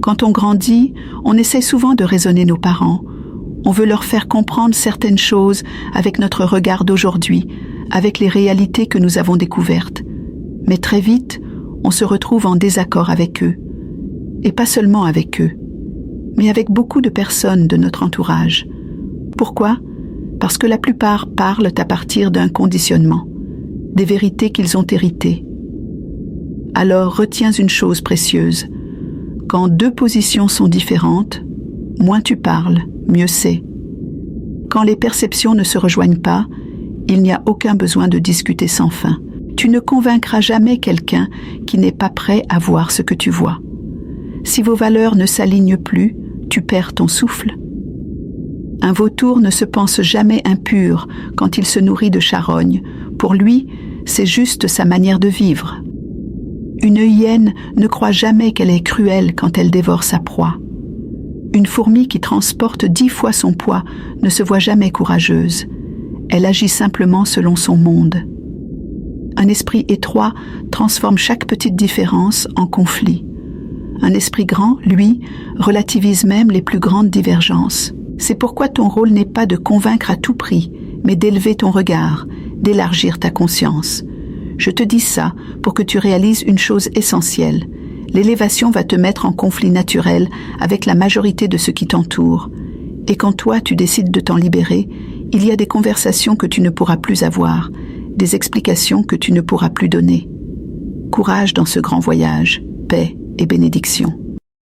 Quand on grandit, on essaie souvent de raisonner nos parents. On veut leur faire comprendre certaines choses avec notre regard d'aujourd'hui, avec les réalités que nous avons découvertes. Mais très vite, on se retrouve en désaccord avec eux. Et pas seulement avec eux, mais avec beaucoup de personnes de notre entourage. Pourquoi ? Parce que la plupart parlent à partir d'un conditionnement, des vérités qu'ils ont héritées. Alors retiens une chose précieuse. Quand deux positions sont différentes, moins tu parles, mieux c'est. Quand les perceptions ne se rejoignent pas, il n'y a aucun besoin de discuter sans fin. Tu ne convaincras jamais quelqu'un qui n'est pas prêt à voir ce que tu vois. Si vos valeurs ne s'alignent plus, tu perds ton souffle. Un vautour ne se pense jamais impur quand il se nourrit de charognes. Pour lui, c'est juste sa manière de vivre. Une hyène ne croit jamais qu'elle est cruelle quand elle dévore sa proie. Une fourmi qui transporte 10 fois son poids ne se voit jamais courageuse. Elle agit simplement selon son monde. Un esprit étroit transforme chaque petite différence en conflit. Un esprit grand, lui, relativise même les plus grandes divergences. C'est pourquoi ton rôle n'est pas de convaincre à tout prix, mais d'élever ton regard, d'élargir ta conscience. Je te dis ça pour que tu réalises une chose essentielle. L'élévation va te mettre en conflit naturel avec la majorité de ceux qui t'entourent. Et quand toi, tu décides de t'en libérer, il y a des conversations que tu ne pourras plus avoir, des explications que tu ne pourras plus donner. Courage dans ce grand voyage, paix et bénédiction.